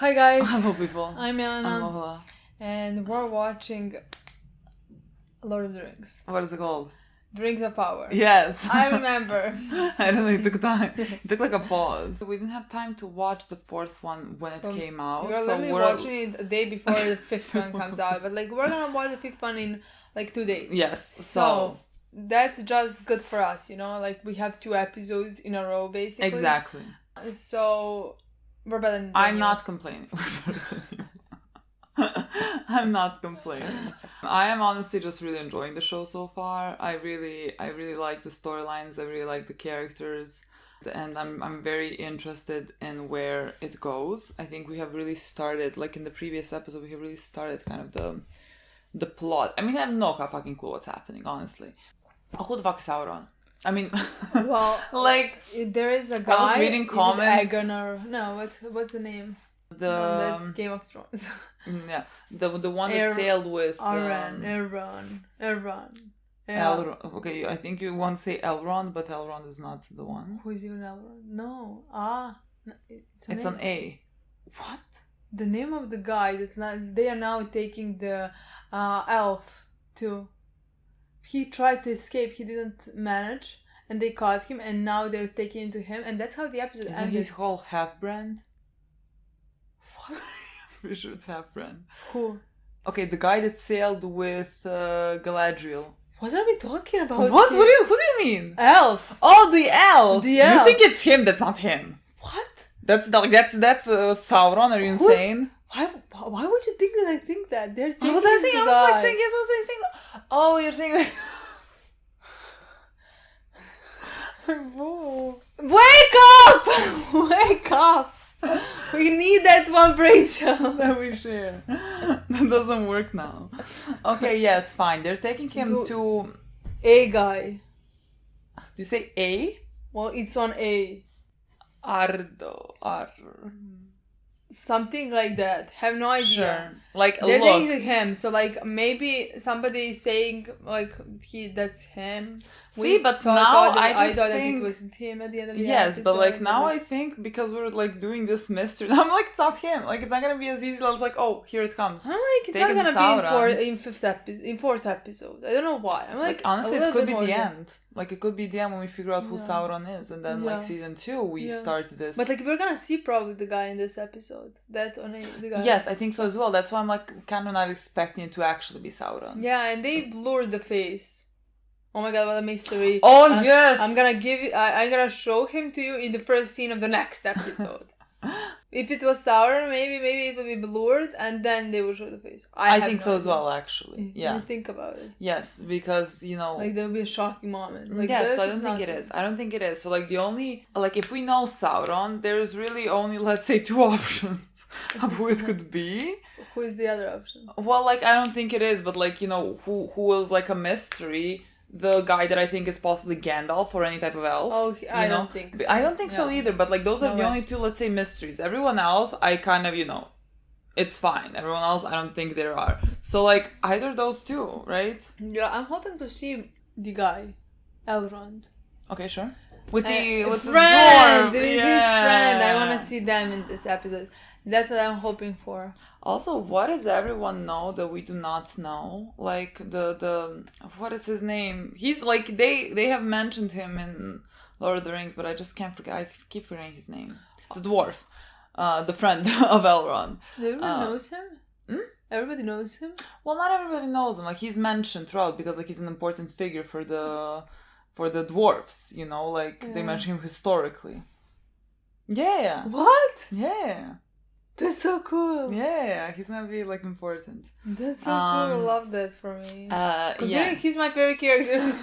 Hi guys. Hello people. I'm Milena. I'm Lola. And we're watching Lord of the Rings. What is it called? Rings of Power. Yes. I remember. I don't know, it took time. It took like a pause. We didn't have time to watch the fourth one when it came out. We're literally watching it a day before the fifth one comes out. But like we're gonna watch the fifth one in like 2 days. Yes. So that's just good for us, you know? Like we have 2 episodes in a row basically. Exactly. So we're better than I'm you. not complaining. I'm not complaining. I am honestly just really enjoying the show so far. I really like the storylines. I really like the characters, and I'm very interested in where it goes. I think we have really started, like in the previous episode, we have really started kind of the plot. I mean, I have no fucking clue what's happening, honestly. Who the fuck is Sauron? I mean, well, like there is a guy. I was reading comments. Aegon no, what's the name? That's Game of Thrones. Yeah, the one that sailed with Elrond. Okay, I think you want to say Elrond, but Elrond is not the one. Who is even Elrond? No, it's an A. What? The name of the guy they are now taking the elf to. He tried to escape. He didn't manage, and they caught him, and now they're taking into him, and that's how the episode ended. Isn't his whole half-brand? What? I'm pretty sure it's half-brand. Who? Okay, the guy that sailed with Galadriel. What are we talking about? What? Who do you mean? Elf. Oh, the elf. The elf. You think it's him? That's not him. What? That's Sauron. Are you insane? Why would you think that I think that? They're I was saying, yes, I was saying. Oh, you're saying that. Whoa. Wake up! Wake up! We need that one brain cell that we share. That doesn't work now. Okay, yes, fine. They're taking him to A guy. Do you say A? Well, it's on A. Something like that. Have no idea. Sure. Like, they're look. taking him, so like maybe somebody is saying like that's him. See, but now I thought think that it wasn't him at the end of the yes, episode. but like now I think because we're like doing this mystery, I'm like it's not him. Like it's not gonna be as easy as like here it comes. I'm like it's not gonna be in fourth episode. I don't know why. I'm like honestly, it could be the end. Like it could be the end when we figure out who Sauron is, and then like season 2 we start this. But like we're gonna see probably the guy in this episode. The guy. Yes, I think so as well. That's why I'm like kind of not expecting it to actually be Sauron. Yeah, and they blurred the face. Oh my god, what a mystery. Oh yes! I'm gonna I'm gonna show him to you in the first scene of the next episode. If it was Sauron, maybe it would be blurred and then they will show the face. I think so as well, actually. Yeah. You think about it. Yes, because, like there will be a shocking moment. Like so I don't think it is. I don't think it is. So like the only, like if we know Sauron, there's really only, let's say, 2 options of who it could be. Who is the other option? Well, like I don't think it is, but like, who is like a mystery. The guy that I think is possibly Gandalf or any type of elf. Oh, I don't think so. I don't think so either, but like those are the only 2, let's say, mysteries. Everyone else, I kind of, it's fine. Everyone else, I don't think there are. So like either those 2, right? Yeah, I'm hoping to see the guy, Elrond. Okay, sure. With the friend, the dwarf. His friend. I want to see them in this episode. That's what I'm hoping for. Also, what does everyone know that we do not know? Like the what is his name? He's like they have mentioned him in Lord of the Rings, but I just can't forget. I keep forgetting his name. The dwarf, the friend of Elrond. Everybody knows him. Everybody knows him. Well, not everybody knows him. Like he's mentioned throughout because like he's an important figure for the dwarfs. Like they mention him historically. Yeah. What? Yeah. That's so cool. Yeah, he's gonna be like important. That's so cool. I love that for me. Considering he's my favorite character.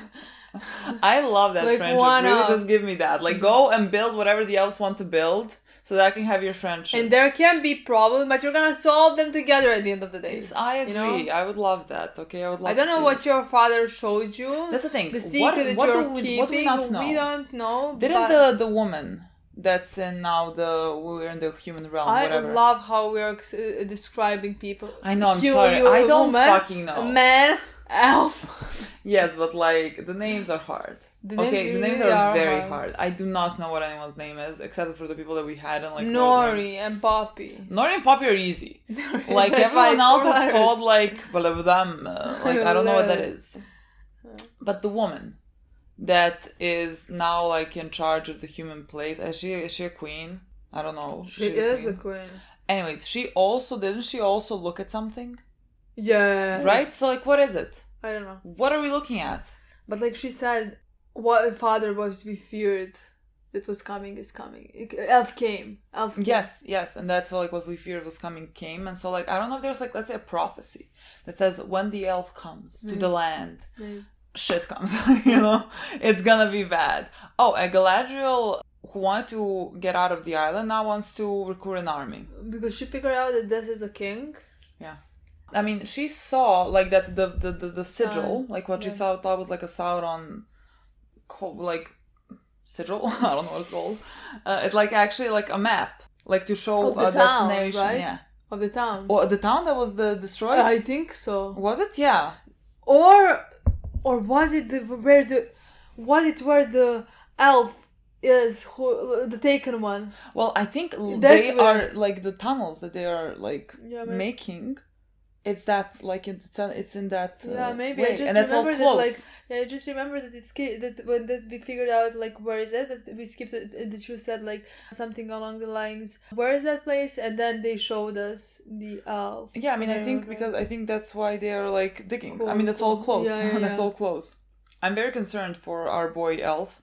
I love that friendship. Really, just give me that. Like, go and build whatever the elves want to build, so that I can have your friendship. And there can be problems, but you're gonna solve them together at the end of the day. I agree. I would love that. Okay, I would love. I don't know what your father showed you. That's the thing. The secret what you're keeping. What do we not know? We don't know. Didn't the woman that's in now we're in the human realm, whatever. I love how we're describing people. I know, I'm sorry. I don't fucking know. Man, elf. Yes, but like the names are hard. The The names really are very hard. I do not know what anyone's name is, except for the people that we had in like Nori and Poppy. Nori and Poppy are easy. Like That's why everyone it's else 4 is letters. called like like I don't know what that is. But the woman that is now like in charge of the human place, is she a queen? I don't know. She is a queen. Anyways, didn't she also look at something? Yeah. Right? So like what is it? I don't know. What are we looking at? But like she said, what father was to be feared that was coming is coming. Elf came. Yes, and that's like what we feared was coming came. And so like I don't know if there's like, let's say, a prophecy that says when the elf comes to the land, shit comes. It's gonna be bad. Oh, a Galadriel who wanted to get out of the island now wants to recruit an army because she figured out that this is a king. Yeah, I mean, she saw like that the sigil, like what she thought was like a Sauron, like sigil. I don't know what it's called. It's like actually like a map, like to show of the a town, destination. right? Yeah, of the town. Or the town that was destroyed. I think so. Was it? Yeah. Or was it where the elf is, the taken one? Well, I think That's they where... are like the tunnels that they are like making. It's that like it's in that maybe way. I just and that's all remember close. that I just remember that that when we figured out like where is it, that we skipped it, that you said like something along the lines, where is that place, and then they showed us the elf. Yeah, I mean, I think that's why they are like digging. Cool, I mean, that's all close. That's all close. I'm very concerned for our boy elf.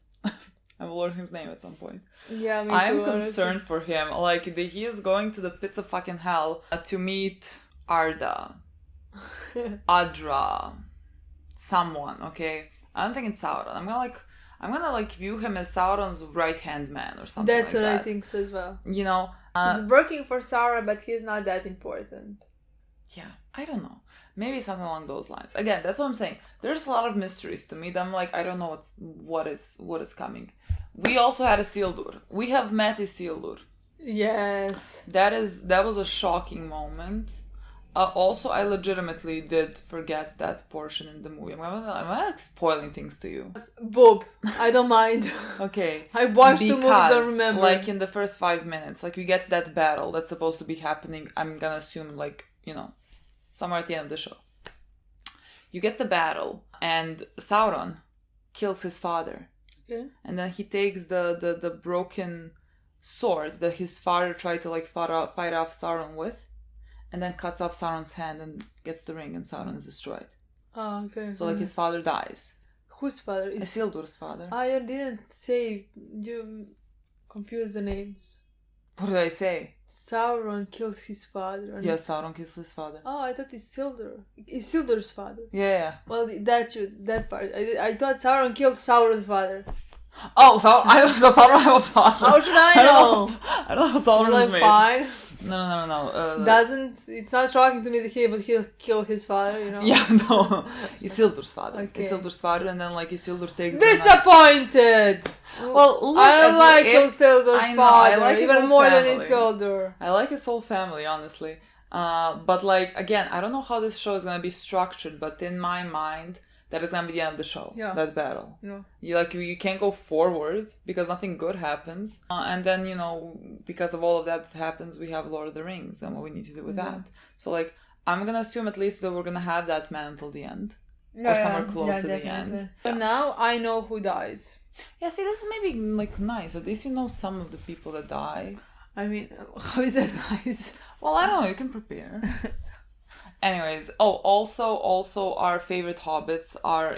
I will learn his name at some point. Yeah, me I'm too, concerned for him. Like he is going to the pits of fucking hell to meet Arda, Adra, someone. Okay, I don't think it's Sauron. I'm gonna view him as Sauron's right hand man or something. That's like what I think so as well. You know, he's working for Sauron, but he's not that important. Yeah, I don't know. Maybe something along those lines. Again, that's what I'm saying. There's a lot of mysteries to me. I'm like, I don't know what is coming. We also had Isildur. We have met Isildur. Yes. That was a shocking moment. Also, I legitimately did forget that portion in the movie. I'm not spoiling things to you. Boob. I don't mind. Okay. I watched the movie, don't remember. Like in the first 5 minutes, like you get that battle that's supposed to be happening. I'm gonna assume somewhere at the end of the show. You get the battle, and Sauron kills his father. Okay. And then he takes the broken sword that his father tried to fight off Sauron with, and then cuts off Sauron's hand and gets the ring, and Sauron is destroyed. Oh, okay. So his father dies. Whose father? Isildur's father. I didn't say, you confused the names. What did I say? Sauron kills his father. Yeah, Sauron kills his father. Oh, I thought Isildur's father. Yeah. Well, that part. I thought Sauron killed Sauron's father. Oh, Sauron have a father. How should I know? I don't know how Sauron is made. Fine. No. It's not shocking to me that he'll kill his father, you know? Yeah, no. Isildur's father. Okay. Isildur's father, and then Isildur takes Disappointed! Well, look, I like Isildur's father, like even more family. than Isildur. I like his whole family, honestly. But again, I don't know how this show is gonna be structured, but in my mind, that is gonna be the end of the show. Yeah. That battle. Yeah. You can't go forward because nothing good happens. And then, because of all of that happens, we have Lord of the Rings and what we need to do with that. So I'm gonna assume at least that we're gonna have that man until the end. Or somewhere close to the end. So now I know who dies. Yeah, see, this is maybe nice. At least you know some of the people that die. I mean, how is that nice? Well, I don't know, you can prepare. Anyways, also our favorite hobbits are,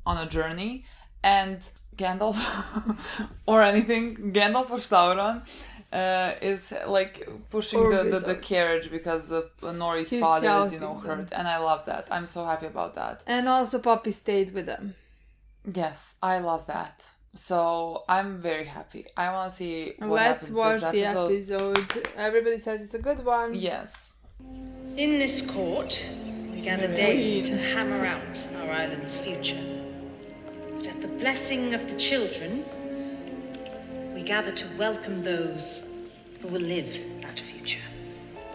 on a journey, and Gandalf or anything, Gandalf or Sauron is pushing the carriage because Nori's father is, hurt, and I love that. I'm so happy about that. And also Poppy stayed with them. Yes, I love that. So I'm very happy. I want to see what Let's happens watch this episode. Everybody says it's a good one. Yes. In this court, we gather daily to hammer out our island's future. But at the blessing of the children, we gather to welcome those who will live that future.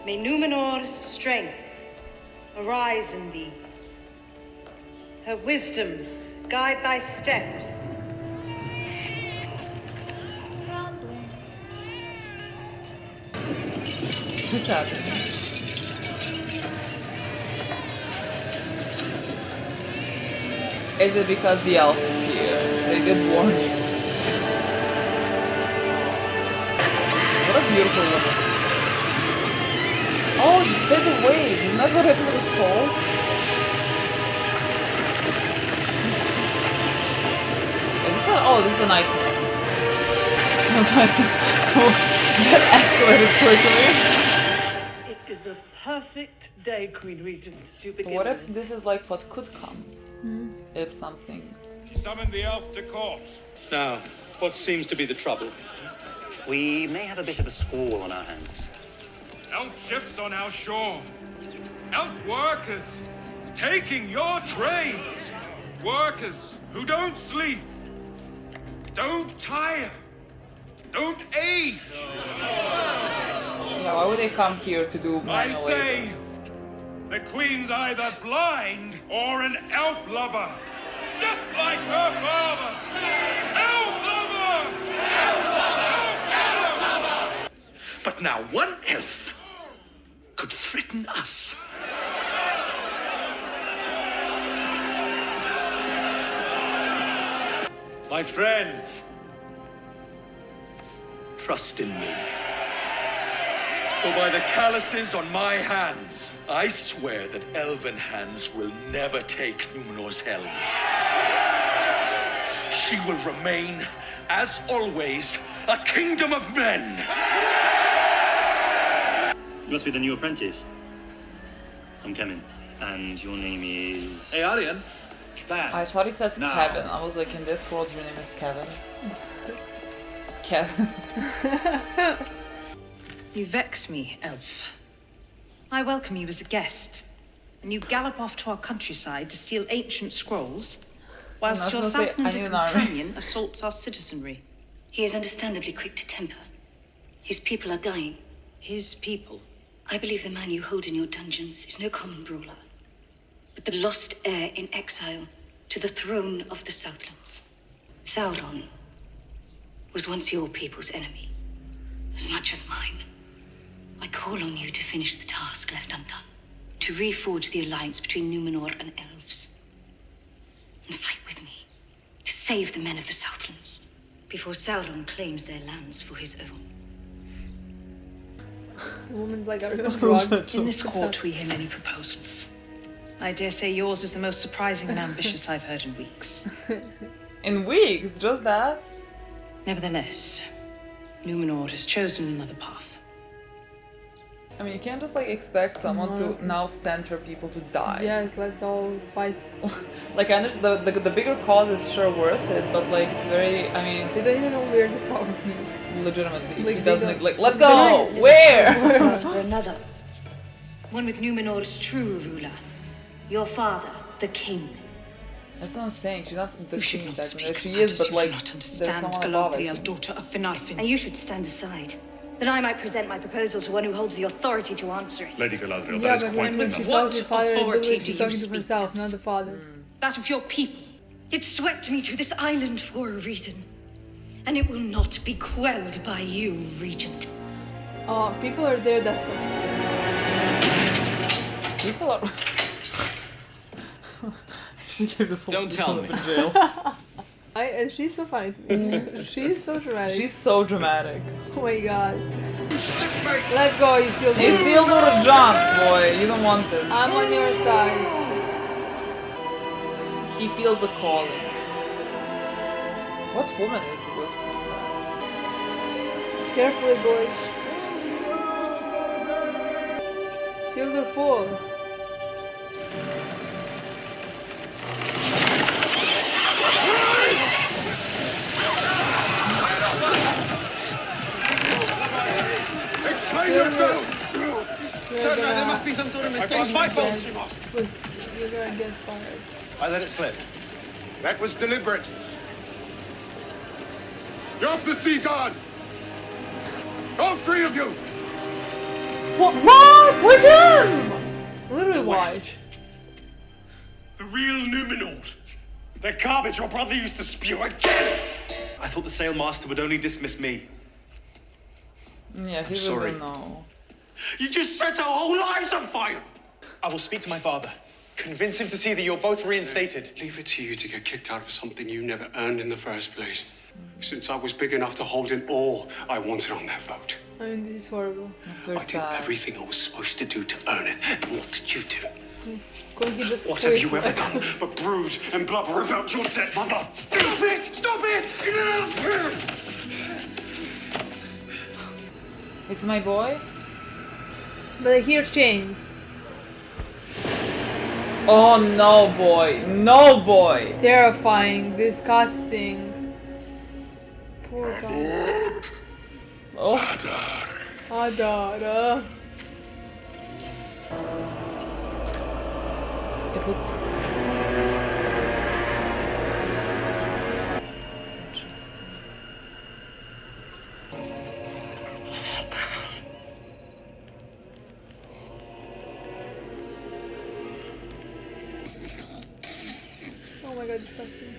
May Numenor's strength arise in thee, Her wisdom guide thy steps. What's happening? Is it because the elf is here? They did warn you. What a beautiful woman. Oh, you said the wave. Isn't that what episode was called? Is this a... Oh, this is a nightmare. I was like... that escalated quickly. It is a perfect day, Queen Regent, to begin What if with. this is like what could come? If something... She summoned the elf to court. Now, what seems to be the trouble? We may have a bit of a squall on our hands. Elf ships on our shore. Elf workers taking your trades. Workers who don't sleep, don't tire, don't age. Yeah, why would they come here to do I manual labor? say, the queen's either blind or an elf lover. Just like her father. Elf lover! Elf lover! But now one elf could threaten us. My friends, Trust in me. For by the calluses on my hands, I swear that elven hands will never take Numenor's helm. She will remain, as always, a kingdom of men. You must be the new apprentice. I'm Kevin, and your name is... Hey, Aryan. That. I thought he said No. Kevin. I was like, in this world, your name is Kevin. Kevin. You vex me, elf. I welcome you as a guest, and you gallop off to our countryside to steal ancient scrolls, whilst I'm your not gonna say, I Southland need an army. companion assaults our citizenry. He is understandably quick to temper. His people are dying. His people. I believe the man you hold in your dungeons is no common brawler, but the lost heir in exile to the throne of the Southlands. Sauron was once your people's enemy, as much as mine. I call on you to finish the task left undone, to reforge the alliance between Numenor and elves, and fight with me to save the men of the Southlands before Sauron claims their lands for his own. The woman's like, are you on drugs? In this court, we hear many proposals. I dare say yours is the most surprising and ambitious I've heard in weeks. In weeks, just that? Nevertheless, Numenor has chosen another path. I mean, you can't just like expect someone to Honestly. now send her people to die. Yes, let's all fight. Like, I understand the bigger cause is sure worth it, but like, it's very, I mean, They don't even know where the Sauron is. legitimately, Like, he they doesn't, don't- like, let's they go! don't- Where? Cause for another. One with Numenor's true ruler. Your father, the king. That's what I'm saying, she's not the You should queen, not that speak she about is, us, but you like, do not there's understand someone above Galadriel, it. daughter of Finarfin. And you should stand aside, that I might present my proposal to one who holds the authority to answer it. Lady Galadriel, Yeah, that but is quite when enough. she What talks to father, it looks authority like do she's you talking to speak? herself, not the father. That of your people. It swept me to this island for a reason, and it will not be quelled by you, Regent. People are their destinies. People are... She gave this whole Don't speech tell up me. in jail. And she's so funny to me. She's so dramatic. She's so dramatic. Oh my god. Let's go, you still You still gotta jump, boy. You don't want this. I'm on your side. He feels a calling. What woman is whispering that? Carefully, boy. Silver Pool. Explain yourself! Sir, there must be some sort of mistake. My fault, Simos. You're gonna get fired. I let it slip. That was deliberate. You're off the sea guard! All three of you! What? With him? Literally, why? The real Numenord. The garbage your brother used to spew again! I thought the sailmaster would only dismiss me. Yeah, he sorry. doesn't know. You just set our whole lives on fire! I will speak to my father. Convince him to see that you're both reinstated. Leave it to you to get kicked out of something you never earned in the first place. Since I was big enough to hold in all I wanted on that boat. I mean, this is horrible. That's very I did sad. everything I was supposed to do to earn it. And what did you do? Couldn't he just What have quit? you ever done but brood and blubber about your dead mother? Stop it! Stop it! Enough! Is it my boy? But I hear chains. Oh no, boy. No, boy. Terrifying, disgusting. Poor guy. Oh. Adara. It looked interesting. Oh my god, disgusting.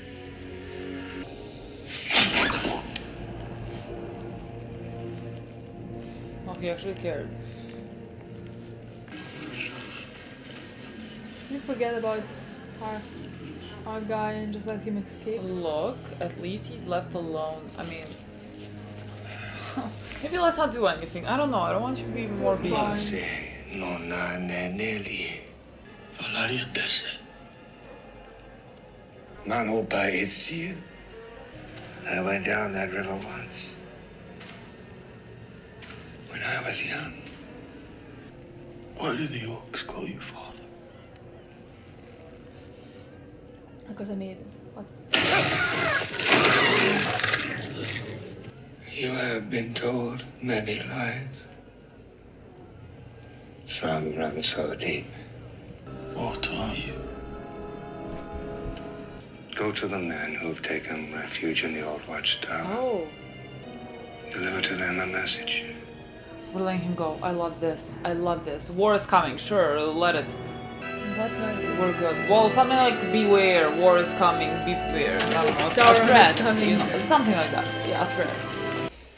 Oh, he actually cares. Can you forget about our guy and just let him escape? Look, at least he's left alone. I mean, maybe let's not do anything. I don't know. I don't want you to be more busy. I went down that river once. When I was young. Why do the orcs call you father? Because I made him. What? You have been told many lies. Some run so deep. What are you? Go to the men who've taken refuge in the old watchtower. Oh. Deliver to them a message. We're letting him go. I love this. I love this. War is coming. Sure, let it. What was it? We're good. Well, something like beware, war is coming, beware. I don't know. Sauron A threat, is coming. you know, something like that. Yeah, a threat.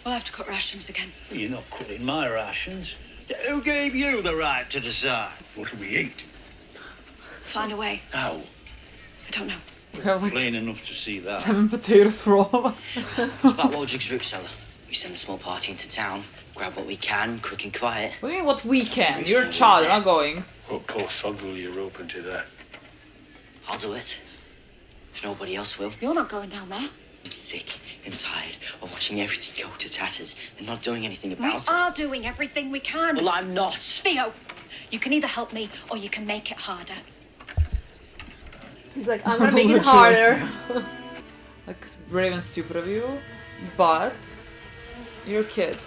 We'll have to cut rations again. You're not cutting my rations. Who gave you the right to decide? What do we eat? Find a way. How? I don't know. We have like Plain enough to see that. 7 potatoes for all of us. It's about Waldrig's root cellar. We send a small party into town, grab what we can, quick and quiet. What do you mean what we can? You're a child, you're not going. What poor thug will you're open to that? I'll do it. If nobody else will. You're not going down there. I'm sick and tired of watching everything go to tatters and not doing anything We about it. are doing everything we can. Well, I'm not. Theo, you can either help me or you can make it harder. He's like, I'm gonna make it harder. Like, it's brave and stupid of you, but you're a kid.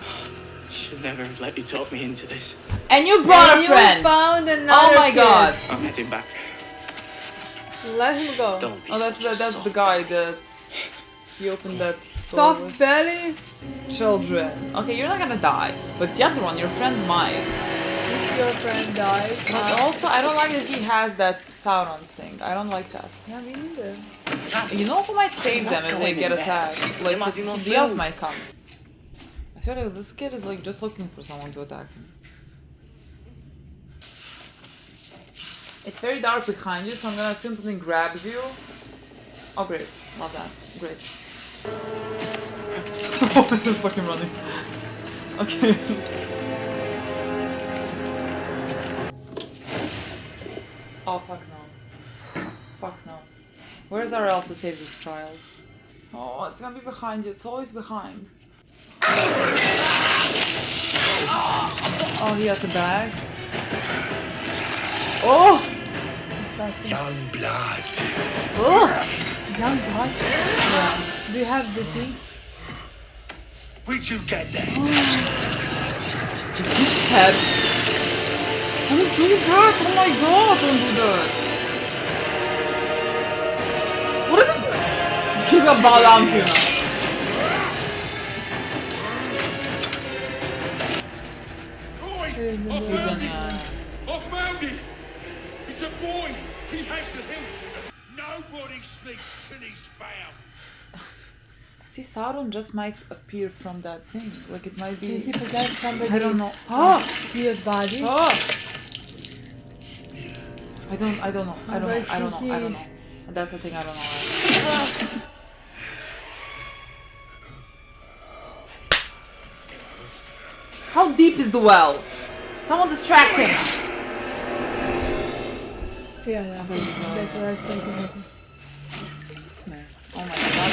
Should never have let you talk me into this. And you brought a friend! You found another Oh my kid. god! I'm heading back. Let him go. Don't be Oh, that's the guy that he opened that door Soft with. belly. Children. Okay, you're not gonna die, but the other one, your friend might. If your friend dies. But also, I don't like that he has that Sauron's thing. I don't like that. Yeah, me neither. You know who might save them if they get attacked? Like, the elf might come. I feel like this kid is like just looking for someone to attack him. It's very dark behind you, so I'm gonna assume something grabs you. Oh great, love that. Great. Oh, he's fucking running. Okay. Oh fuck no. Fuck no. Where's our elf to save this child? Oh, it's gonna be behind you. It's always behind. Oh, he had the bag. Oh! Disgusting. Young blood. Oh! Young blood? Yeah. Do you have the thing? Where'd you get that? His head. Don't do that! Oh my god, don't do that! What is this? He's gonna bow down to you now. Boy! He's in I the- found yeah. him! I found him! It's a boy! He has the hilt. Nobody sneaks till he's found. See, Sauron just might appear from that thing. Like it might be. He possessed somebody. I don't know. Oh, Theo's body. Oh. I don't know. I don't know. That's the thing. I don't know. How deep is the well? Someone distract him. Yeah. That's what I was thinking. Oh my god.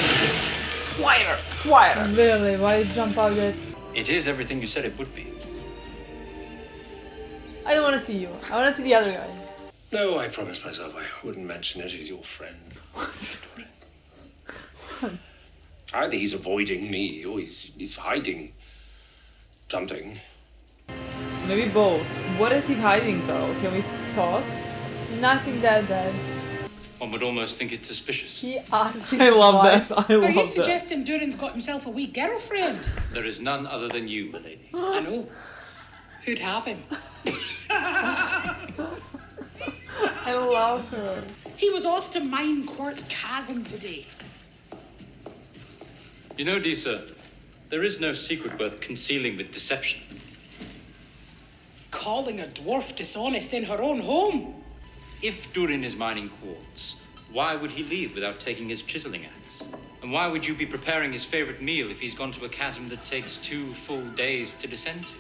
Quieter. Really, why you jump out that? It is everything you said it would be. I don't want to see you. I want to see the other guy. No, I promised myself I wouldn't mention it. He's your friend. Either he's avoiding me or he's hiding something. Maybe both. What is he hiding though? Can we talk? Nothing that bad. One would almost think it's suspicious. He asked his I love wife. that. Are you suggesting Durin's got himself a wee girlfriend? There is none other than you, milady. I know. Who'd have him? I love her. He was off to mine Quartz Chasm today. You know, Disa, there is no secret worth concealing with deception. Calling a dwarf dishonest in her own home. If Durin is mining quartz, why would he leave without taking his chiseling axe? And why would you be preparing his favorite meal if he's gone to a chasm that takes 2 full days to descend to?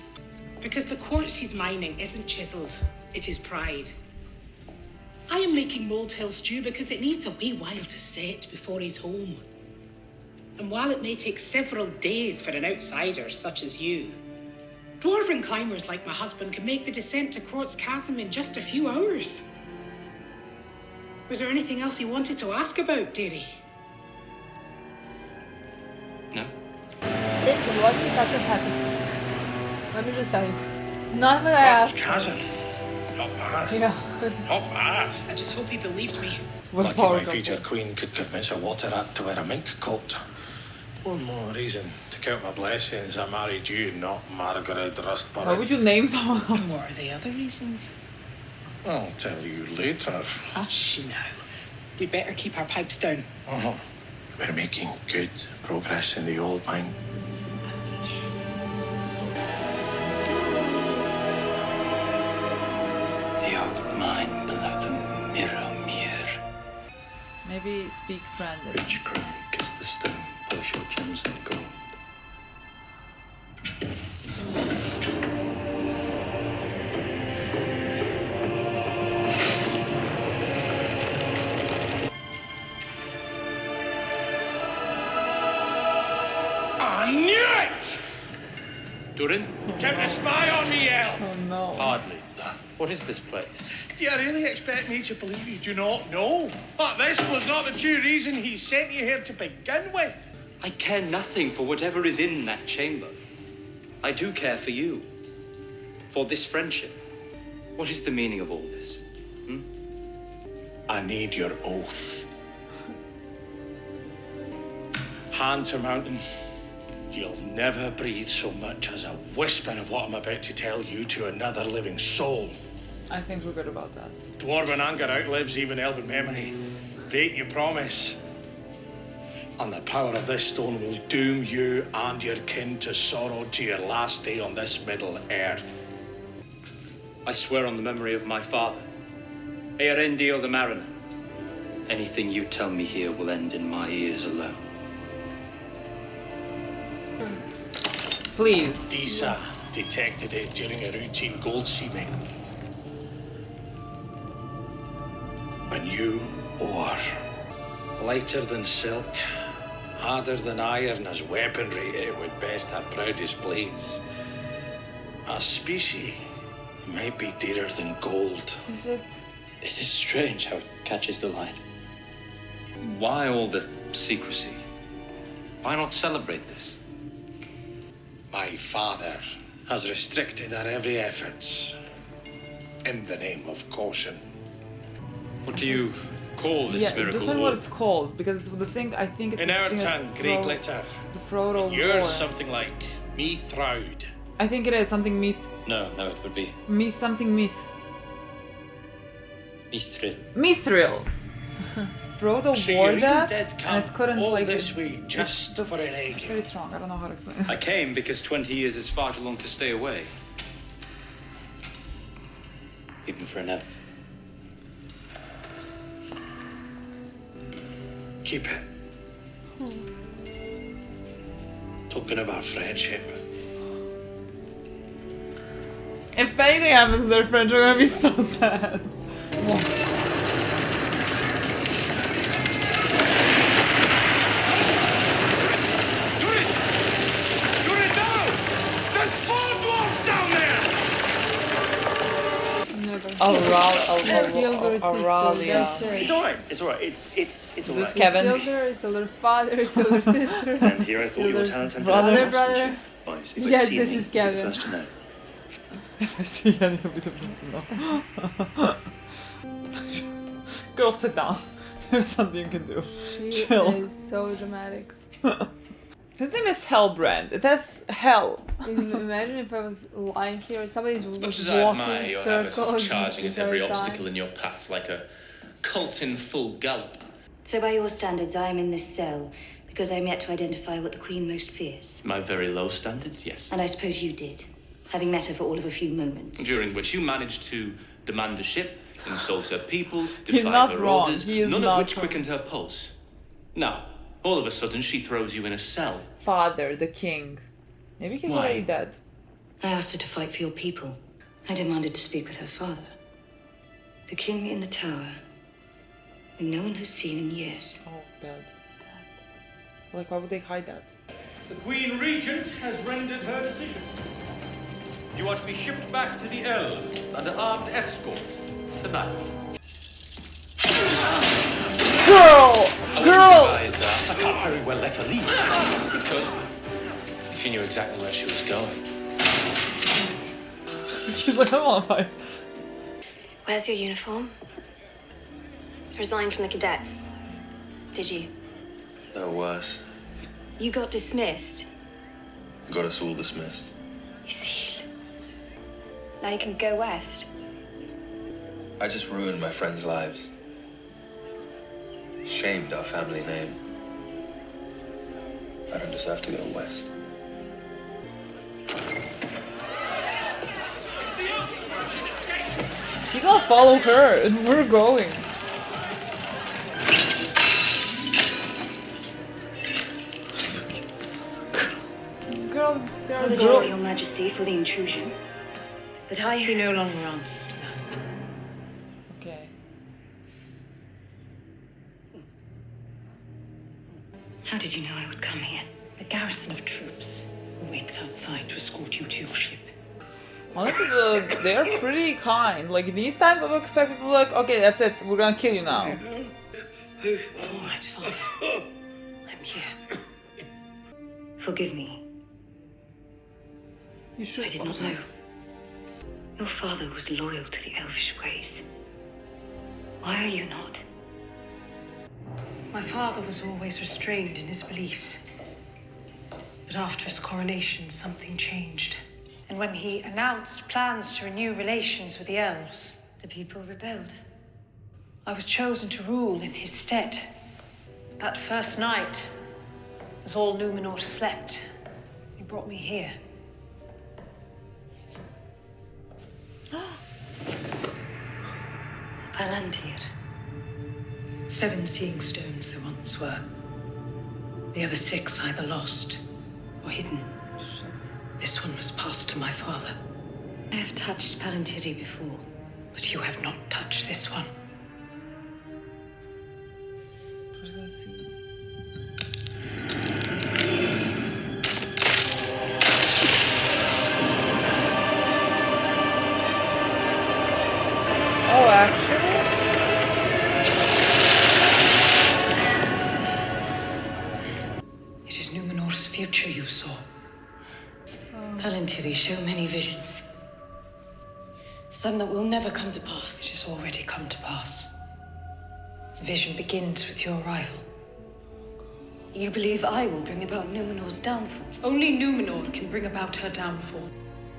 Because the quartz he's mining isn't chiseled, it is pride. I am making Mold Hill stew because it needs a wee while to set before he's home. And while it may take several days for an outsider such as you, dwarven climbers like my husband can make the descent to Quartz Chasm in just a few hours. Was there anything else you wanted to ask about, dearie? No. This wasn't such a happy scene. Let me just tell you. Not that I asked. Chasm. Not bad. Yeah. Not bad. I just hope he believed me. Lucky my future queen could convince a water rat to wear a mink coat. One more reason to count my blessings. I married you, not Margaret Rustborough. Why would you name someone? And what are the other reasons? I'll tell you later. Hush now. We better keep our pipes down. We're making good progress in the old mine. The old mine below the Mirror. Maybe speak friend. Rich Craig is the stone, polish your gems and gold. I knew it! Durin? Kept a spy on me, elf! Oh no. Hardly. What is this place? Do you really expect me to believe you do not know? But this was not the true reason he sent you here to begin with. I care nothing for whatever is in that chamber. I do care for you. For this friendship. What is the meaning of all this? I need your oath. Hand to mountain. You'll never breathe so much as a whisper of what I'm about to tell you to another living soul. I think we're good about that. Dwarven anger outlives even elven memory. Break your promise. And the power of this stone will doom you and your kin to sorrow to your last day on this Middle Earth. I swear on the memory of my father, Earendil the Mariner. Anything you tell me here will end in my ears alone. Please. Disa detected it during a routine gold seaming. A new ore. Lighter than silk, harder than iron as weaponry, it would best our proudest blades. A species might be dearer than gold. Is it? It is strange how it catches the light. Why all the secrecy? Why not celebrate this? My father has restricted our every efforts in the name of caution. What do you call this Yeah, miracle? just tell me what it's called, because the thing I think it's In the our thing tongue, of grey glitter. The Frodo Yours War. something like me throud. I think it is something myth. No, it would be. Myth, something myth. Mithril. Frodo So wore you really that, did and come it couldn't all like this way just for an egg. It's very strong. I don't know how to explain it. I came because 20 years is far too long to stay away. Even for an elf. Keep it. Token of our friendship. If anything happens to their friendship, I'm gonna be so sad. It's alright. It's alright. It's alright. This Kevin. Isildur, Isildur's father, Isildur's sister. And here I thought you were Isildur's talented. brother. If Yes, I see this any, is you'll be the Kevin. first to know. If I see any, you'll be the first to know. Girl, sit down. There's something you can do. She Chill. is so dramatic. His name is Hellbrand. It has hell. Imagine if I was lying here and somebody's Much as walking I admire your habit of circles charging at the every entire obstacle time. in your path like a colt in full gallop. So by your standards, I am in this cell because I'm yet to identify what the Queen most fears. My very low standards, yes. And I suppose you did, having met her for all of a few moments. During which you managed to demand a ship, insult her people, He's defy not her wrong. orders, He is none not of which wrong. quickened her pulse. Now, all of a sudden, she throws you in a cell. Father, the king. Maybe he's Why? already dead. I asked her to fight for your people. I demanded to speak with her father. The king in the tower, whom no one has seen in years. Oh, dead. Like, why would they hide that? The Queen Regent has rendered her decision. You are to be shipped back to the Elves under armed escort tonight. Girl! Girl! I can't very well let her leave. You could, if you knew exactly where she was going. She's like, I don't want to fight. Where's your uniform? Resigned from the cadets. Did you? No worse. You got dismissed. Got us all dismissed. Now you can go west. I just ruined my friends' lives. Shamed our family name. I don't deserve to go west. He's gonna follow her, and we're going. Girl, there are Apologies, girls. Your Majesty, for the intrusion. But He no longer answers to that. Okay. How did you know I would come here? A garrison of troops waits outside to escort you to your ship. Honestly, they're pretty kind. Like, these times I would expect people like, okay, that's it, we're gonna kill you now. It's all right, Father. I'm here. Forgive me. You should. I did not know. Your father was loyal to the elvish ways. Why are you not? My father was always restrained in his beliefs. But after his coronation, something changed. And when he announced plans to renew relations with the elves, the people rebelled. I was chosen to rule in his stead. That first night, as all Numenor slept, he brought me here. Palantir. 7 seeing stones there once were. The other 6 either lost or hidden. This one was passed to my father. I have touched Palantiri before. But you have not touched this one. What did I see? Oh, actually? It is Numenor's future you saw. Palantiri show many visions. Some that will never come to pass. It has already come to pass. The vision begins with your arrival. You believe I will bring about Numenor's downfall? Only Numenor can bring about her downfall.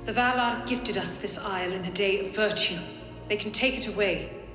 The Valar gifted us this isle in a day of virtue. They can take it away,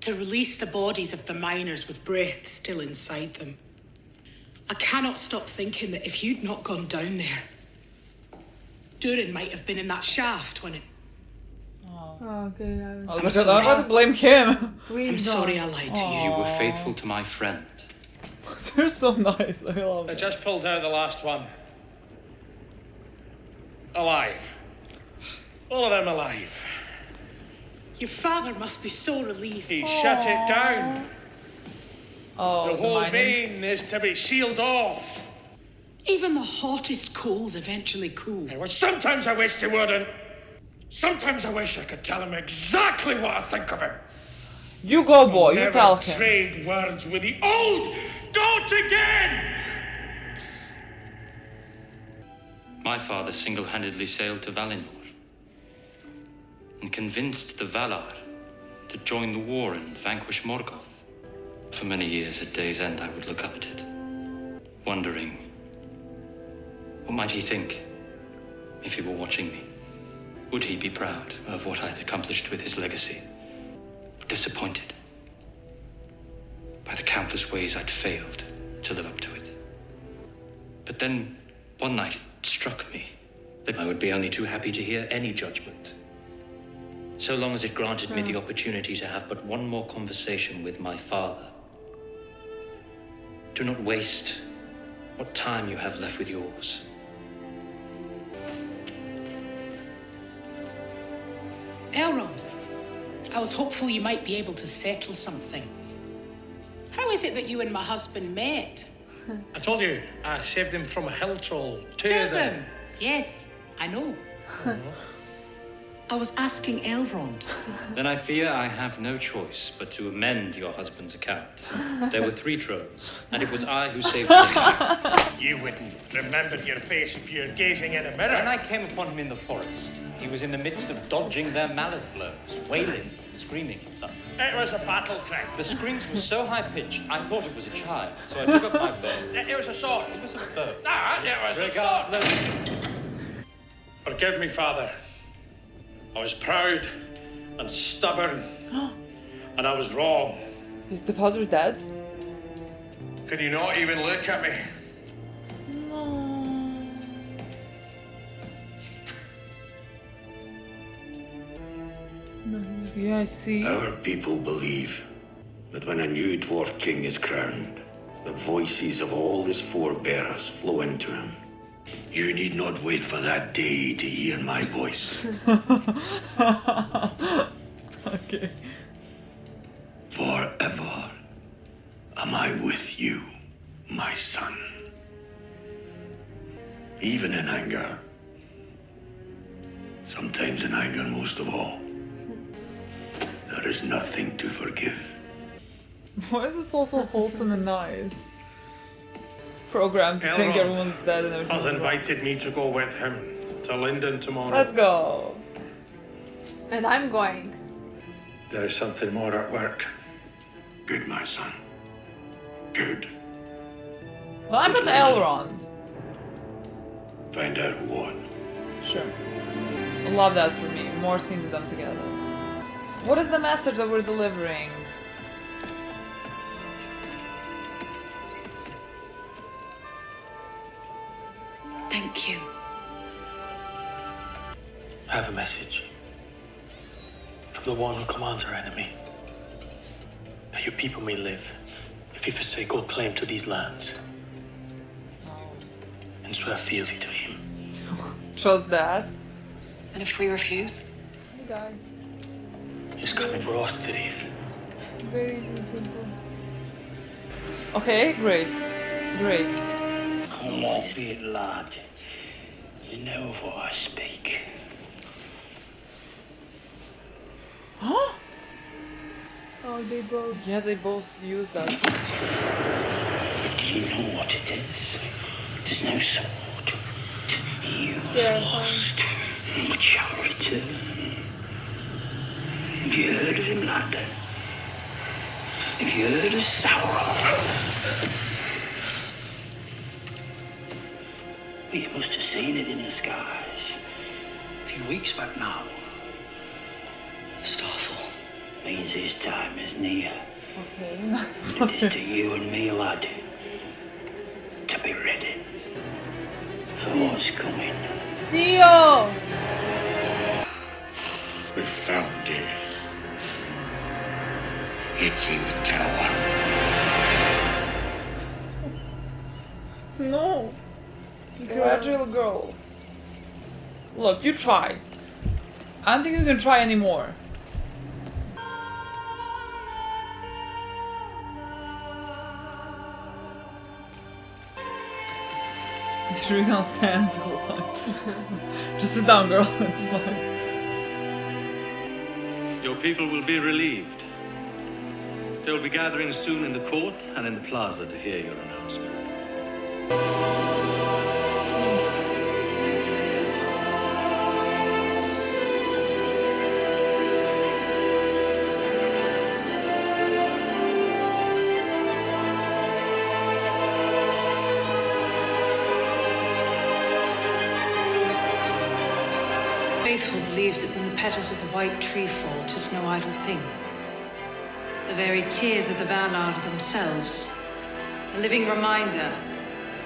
to release the bodies of the miners with breath still inside them. I cannot stop thinking that if you'd not gone down there, Durin might have been in that shaft when it... Oh, okay, I was like, I'm about to blame him. I'm sorry I lied to you. You were faithful to my friend. They're so nice. I love I it. just pulled out the last one. Alive. All of them alive. Your father must be so relieved. He shut it down. Oh, the whole vein is to be sealed off. Even the hottest coals eventually cool. Well, sometimes I wish they wouldn't. Sometimes I wish I could tell him exactly what I think of him. You go, boy. Never You tell him. trade words with the old goat again. My father single-handedly sailed to Valinor and convinced the Valar to join the war and vanquish Morgoth. For many years at day's end, I would look up at it, wondering, what might he think if he were watching me? Would he be proud of what I had accomplished with his legacy? Disappointed by the countless ways I'd failed to live up to it? But then, one night, it struck me that I would be only too happy to hear any judgment, so long as it granted me the opportunity to have but one more conversation with my father. Do not waste what time you have left with yours. Elrond, I was hopeful you might be able to settle something. How is it that you and my husband met? I told you, I saved him from a hill troll. Two of them. Yes, I know. I was asking Elrond. Then I fear I have no choice but to amend your husband's account. There were 3 trolls, and it was I who saved him. You wouldn't remember your face if you're gazing in a mirror. When I came upon him in the forest, he was in the midst of dodging their mallet blows, wailing, screaming and such. It was a battle cry. The screams were so high-pitched, I thought it was a child, so I took up my bow. It was a sword. It was a bow. Ah, it was Regardless. a sword. Forgive me, Father. I was proud and stubborn, and I was wrong. Is the father dead? Can you not even look at me? Yeah, I see. Our people believe that when a new dwarf king is crowned, the voices of all his forebears flow into him. You need not wait for that day to hear my voice. Okay. Forever am I with you, my son. Even in anger. Sometimes in anger most of all. There is nothing to forgive. Why is this all so wholesome and nice? Programmed to think Elrond everyone's dead and everything. has invited me to go with him to Lindon tomorrow. Let's go. And I'm going. There is something more at work. Good, my son. Good. Well, I'm with Elrond. Find out what. Sure. I love that for me. More scenes of them together. What is the message that we're delivering? Thank you. I have a message from the one who commands our enemy. That your people may live if you forsake all claim to these lands and swear fealty to him. Trust that. And if we refuse? We die. He's coming for us, Tirith. Very easy and simple. Okay, great. Great. Come off it, lad. You know of what I speak. Huh? Oh, they both. Yeah, they both use that. Do you know what it is? There's no sword. You Yeah, lost, but shall return. Have you heard of him, lad? Have you heard of Sauron? Well, you must have seen it in the skies. A few weeks back now. Starfall. means his time is near. Okay. It is to you and me, lad, to be ready for what's coming. Dio! We found it. It's in the tower. No. Gradual girl. Look, you tried. I don't think you can try anymore. You're really gonna stand the whole time. Just sit down, girl. It's fine. Your people will be relieved. They will be gathering soon in the court and in the plaza to hear your announcement. Faithful believe that when the petals of the white tree fall, 'tis no idle thing. The very tears of the Valar themselves, a living reminder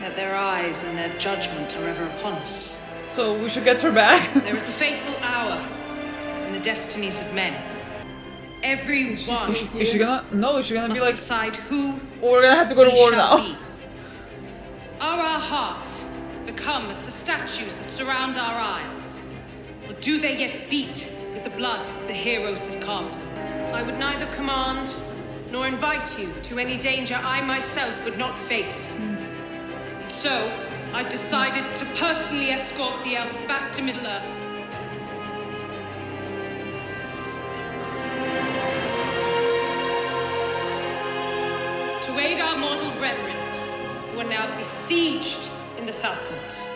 that their eyes and their judgment are ever upon us. So we should get her back. There is a fateful hour in the destinies of men. Every one Is she gonna? No, is she gonna be must like? decide who Or we're gonna have to go to we war shall now. be. Are our hearts become as the statues that surround our isle? Or do they yet beat with the blood of the heroes that carved them? I would neither command nor invite you to any danger I myself would not face. And so, I've decided to personally escort the elf back to Middle-earth. To aid our mortal brethren, who are now besieged in the Southlands.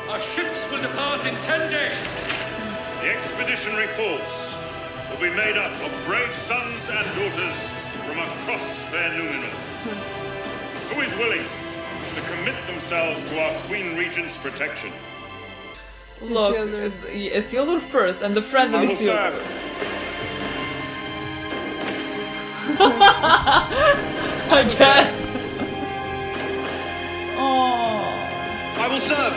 Our ships will depart in 10 days. The expeditionary force will be made up of brave sons and daughters from across fair Númenor. Who is willing to commit themselves to our Queen Regent's protection? Look, Isildur first, and the friends of I will Isildur. serve. I guess. Oh. I will serve.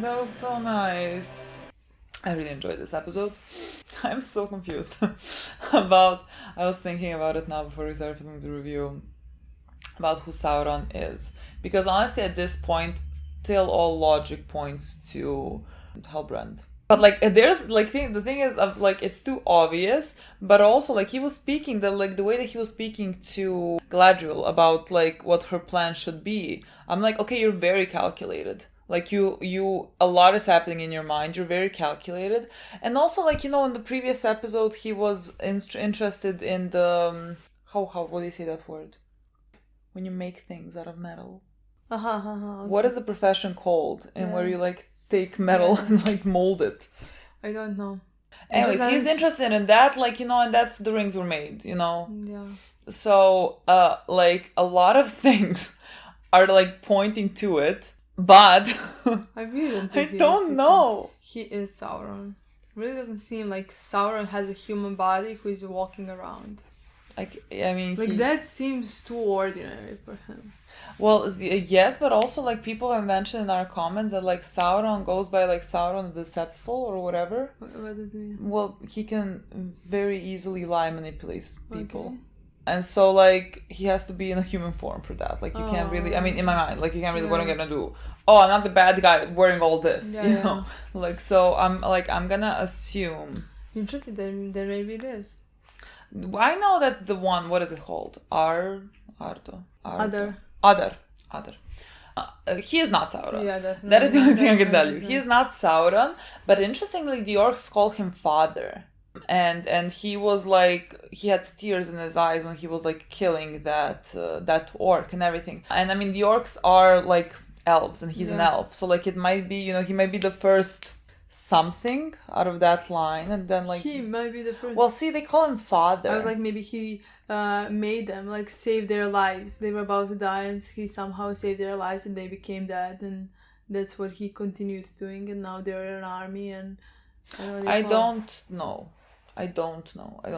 That was so nice. I really enjoyed this episode. I'm so confused about. I was thinking about it now before we started filming the review about who Sauron is, because honestly, at this point, still all logic points to Halbrand. But like, there's like the thing is of like it's too obvious, but also like he was speaking the way that he was speaking to Galadriel about like what her plan should be. I'm like, okay, you're very calculated. Like you a lot is happening in your mind. You're very calculated. And also like, you know, in the previous episode, he was interested in the, what do you say that word? When you make things out of metal. Okay. What is the profession called? And where you like take metal and like mold it. I don't know. Anyways, he's interested in that, like, you know, and that's the rings were made, you know? Yeah. So, like, a lot of things are like pointing to it. But I really don't think I don't know. He is Sauron. Really doesn't seem like Sauron has a human body who is walking around. Like, I mean, like that seems too ordinary for him. Well, yes, but also like people have mentioned in our comments that like Sauron goes by like Sauron the Deceitful or whatever. What does it mean? Well, he can very easily lie, manipulate people. Okay. And so, like, he has to be in a human form for that. Like, you can't really... I mean, in my mind, like, you can't really... What am I gonna do? Oh, I'm not the bad guy wearing all this, you know? Like, so, I'm gonna assume... Interesting, then maybe it is. I know that the one... What is it called? Adar. He is not Sauron. Yeah, that is the only thing I can tell you. He is not Sauron, but interestingly, the orcs call him father. And he was like, he had tears in his eyes when he was like killing that orc and everything. And I mean, the orcs are like elves, and he's an elf, so like it might be, you know, he might be the first something out of that line, and then like he might be the first. Well, see, they call him father. I was like, maybe he made them, like, save their lives. They were about to die, and he somehow saved their lives, and they became dead, and that's what he continued doing, and now they're an army, and I don't know. I don't know. I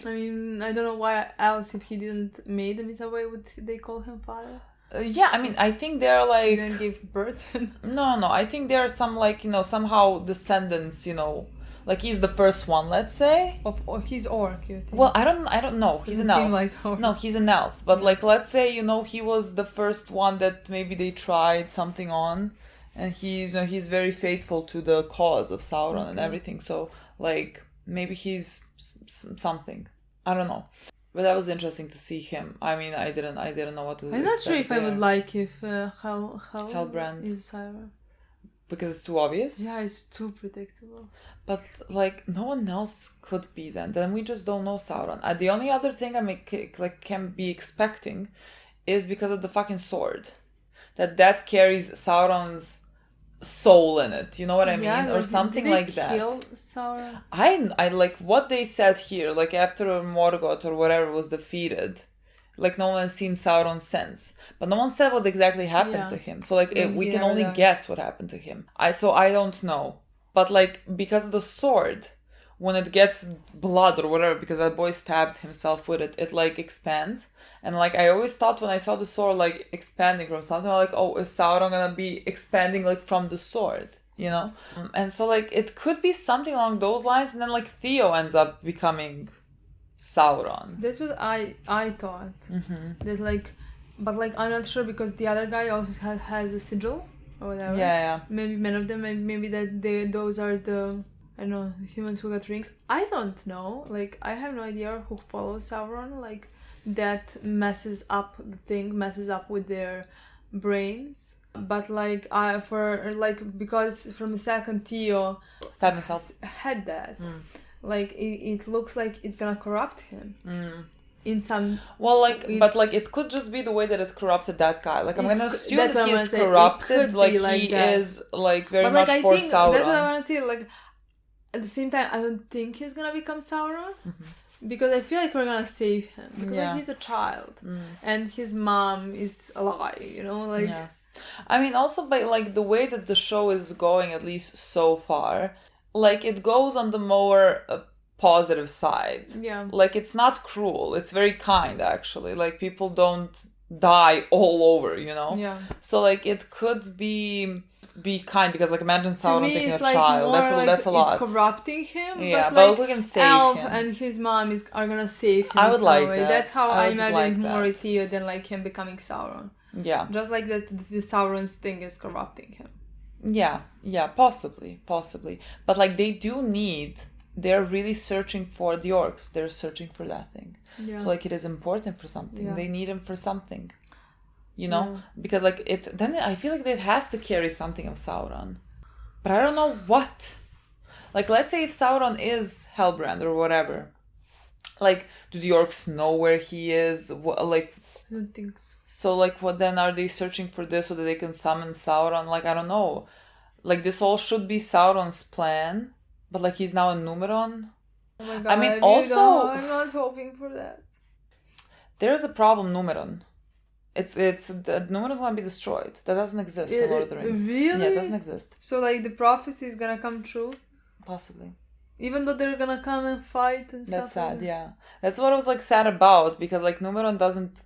mean, I don't know why else, if he didn't made them in some way, would they call him father? Yeah, I mean, I think they're like... He didn't give birth. No, I think there are some, like, you know, somehow descendants, you know, like he's the first one, let's say. Or he's orc, you think? Well, I don't know. He's an elf. Seem like orc. No, he's an elf. But like, let's say, you know, he was the first one that maybe they tried something on, and he's, you know, he's very faithful to the cause of Sauron and everything. So like, maybe he's something. I don't know. But that was interesting to see him. I mean, I didn't know what to expect. I'm not sure if I would like if Halbrand is Sauron. Because it's too obvious? Yeah, it's too predictable. But like, no one else could be then. Then we just don't know Sauron. The only other thing can be expecting is because of the fucking sword. That carries Sauron's soul in it, you know what I mean? Yeah, or something like that. Kill Sauron? I like what they said here, like after Morgoth or whatever was defeated, like no one has seen Sauron since, but no one said what exactly happened to him, so like we can only guess what happened to him. I don't know, but like because of the sword, when it gets blood or whatever, because that boy stabbed himself with it, it like expands. And like I always thought when I saw the sword like expanding from something, I'm like, oh, is Sauron gonna be expanding like from the sword, you know? And so like it could be something along those lines, and then like Theo ends up becoming Sauron. That's what I thought. That like, but like I'm not sure, because the other guy also has a sigil or whatever. Yeah. Maybe many of them, maybe those are the, I don't know, humans who got rings. I don't know. Like, I have no idea who follows Sauron. Like, that messes up with their brains. But like, because from a second Theo stabbed himself, had that. Like, it looks like it's gonna corrupt him. In some... Well, like, but like, it could just be the way that it corrupted that guy. Like, I'm gonna assume that he's corrupted. Like, he is, like, very much for Sauron. That's what I want to say. Like, at the same time, I don't think he's gonna become Sauron. Because I feel like we're gonna save him. Because like, he's a child. And his mom is alive, you know? Like... Yeah. I mean, also by, like, the way that the show is going, at least so far, like, it goes on the more positive side. Yeah. Like, it's not cruel. It's very kind, actually. Like, people don't die all over, you know? Yeah. So, like, it could be kind, because like imagine Sauron taking a like child. That's a lot. It's corrupting him. Yeah, but like we can save Elf him. And his mom are gonna save him. I would like way. that. That's how I imagine like more with Theo than like him becoming Sauron. Yeah. Just like that, the Sauron's thing is corrupting him. Yeah, possibly. But like they're really searching for the orcs. They're searching for that thing. Yeah. So like it is important for something. Yeah. They need him for something. You know? Because like then I feel like it has to carry something of Sauron. But I don't know what. Like, let's say if Sauron is Halbrand or whatever. Like, do the orcs know where he is? Like, I don't think so. So, like, what then are they searching for this so that they can summon Sauron? Like, I don't know. Like, this all should be Sauron's plan. But, like, he's now in Númenor. Oh my god, I mean, also... I'm not hoping for that. There's a problem, Númenor. Númenor's gonna be destroyed. That doesn't exist in Lord of the Rings. Really? Yeah, it doesn't exist. So, like, the prophecy is gonna come true? Possibly. Even though they're gonna come and fight and stuff. That's sad, yeah. That's what I was, like, sad about. Because, like, Númenor doesn't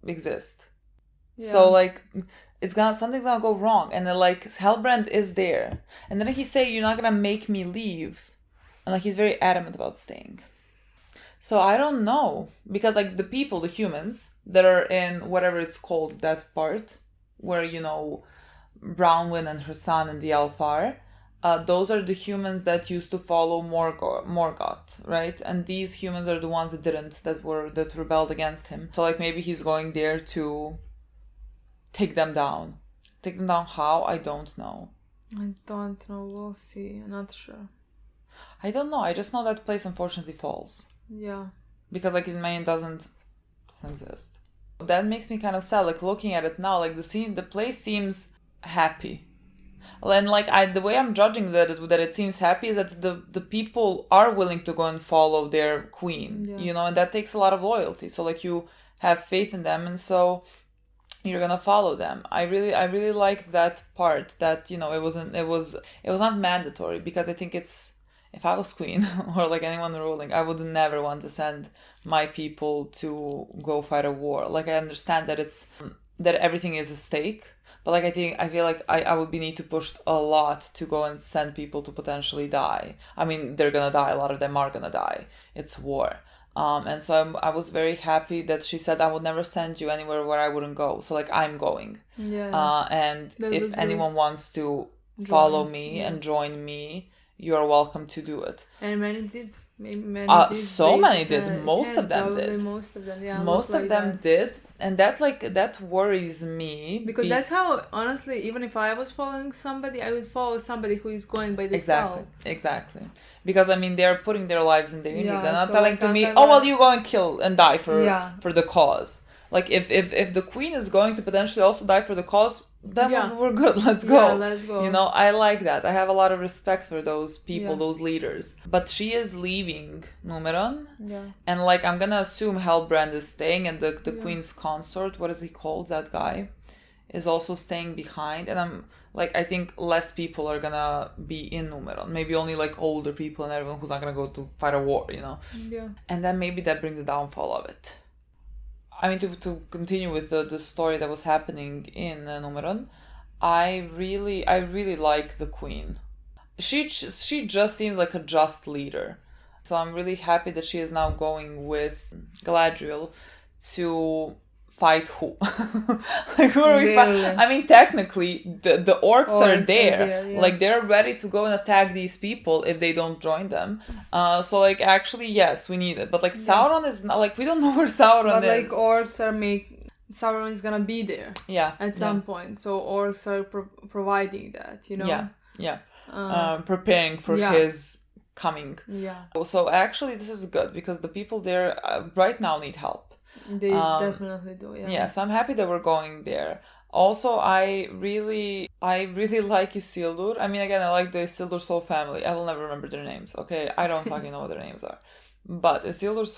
exist. Yeah. So, like, something's gonna go wrong. And then, like, Halbrand is there. And then he's saying, you're not gonna make me leave. And, like, he's very adamant about staying. So I don't know, because like the people, the humans that are in whatever it's called, that part where, you know, Brownwyn and her son and the elf are, those are the humans that used to follow Morgoth, right? And these humans are the ones that didn't, that rebelled against him. So like maybe he's going there to take them down. Take them down how? I don't know. I don't know. We'll see. I'm not sure. I don't know. I just know that place unfortunately falls. Yeah. Because like in Maine doesn't exist. That makes me kind of sad. Like looking at it now, like the place seems happy. And like the way I'm judging that it seems happy is that the people are willing to go and follow their queen, you know, and that takes a lot of loyalty. So like you have faith in them, and so you're gonna follow them. I really like that part, that, you know, it was not mandatory, because I think if I was queen or like anyone ruling, I would never want to send my people to go fight a war. Like I understand that everything is a stake. But like I feel like I would need to push a lot to go and send people to potentially die. I mean, they're gonna die. A lot of them are gonna die. It's war. And so I was very happy that she said, I would never send you anywhere where I wouldn't go. So like I'm going. Yeah. And if anyone wants to follow me and join me, you are welcome to do it. And many did. Many did. Most of them did. Most of them, yeah. Most of them did. And that worries me. Because that's how, honestly, even if I was following somebody, I would follow somebody who is going by themselves. Exactly. Because, I mean, they're putting their lives in danger. Yeah, They're not so telling like to me, I'm oh, well, you go and kill and die for the cause. Like, if the queen is going to potentially also die for the cause, then we're good. Let's go. Yeah, let's go. You know, I like that. I have a lot of respect for those people, those leaders. But she is leaving Numeron. Yeah. And, like, I'm gonna assume Hellbrand is staying, and the queen's consort, what is he called, that guy, is also staying behind. And I think less people are gonna be in Numeron. Maybe only, like, older people and everyone who's not gonna go to fight a war, you know? Yeah. And then maybe that brings the downfall of it. I mean, to continue with the story that was happening in Numeron, I really like the queen. She just seems like a just leader. So I'm really happy that she is now going with Galadriel to fight who? Like, who are we I mean, technically, the orcs are there. Like, they're ready to go and attack these people if they don't join them. So, like, actually, yes, we need it. But, like, Sauron is not, like, we don't know where Sauron is. But, like, orcs are Sauron is gonna be there. Yeah. At some point. So, orcs are providing that, you know? Yeah. Preparing for his coming. Yeah. So, actually, this is good, because the people there right now need help. They definitely do, Yeah, so I'm happy that we're going there. Also, I really like Isildur. I mean, again, I like the Isildur Soul family. I will never remember their names, okay? I don't fucking know what their names are. But Isildur's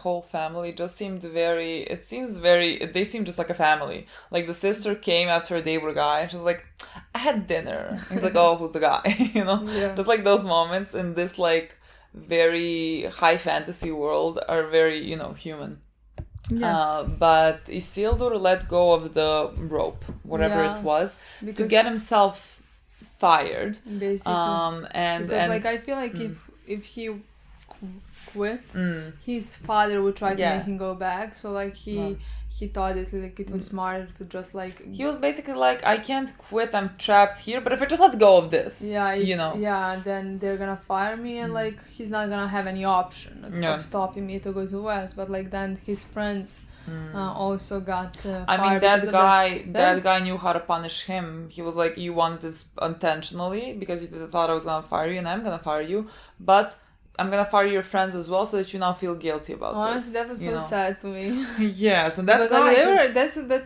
whole family just seemed they seem just like a family. Like, the sister came after a day with a guy, and she was like, I had dinner. He's like, oh, who's the guy? You know? Yeah. Just like those moments in this, like, very high fantasy world are very, you know, human. Yeah. But Isildur let go of the rope, whatever it was, to get himself fired. Basically. And like, I feel like if he quit, his father would try to make him go back. So like he thought it was smarter to just like. He was basically like, I can't quit. I'm trapped here. But if I just let go of this, you know. Yeah, then they're gonna fire me, and like he's not gonna have any option of stopping me to go to West. But like then his friends also got fired. I mean, that guy knew how to punish him. He was like, you wanted this intentionally because you thought I was gonna fire you, and I'm gonna fire you, but I'm gonna fire your friends as well, so that you now feel guilty about this. Honestly, that was so sad to me. Yes, and that guy.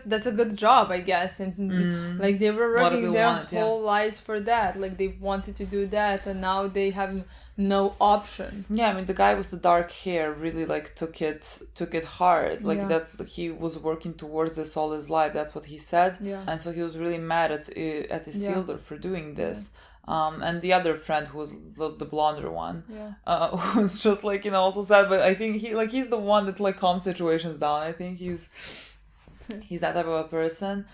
That's a good job, I guess, and like they were working their whole lives for that. Like they wanted to do that, and now they have no option. Yeah, I mean, the guy with the dark hair really like took it hard. Like he was working towards this all his life. That's what he said. Yeah. And so he was really mad at Isildur for doing this. And the other friend who was the blonder one, was just like, you know, also sad, but I think he's the one that like calms situations down. I think he's that type of a person.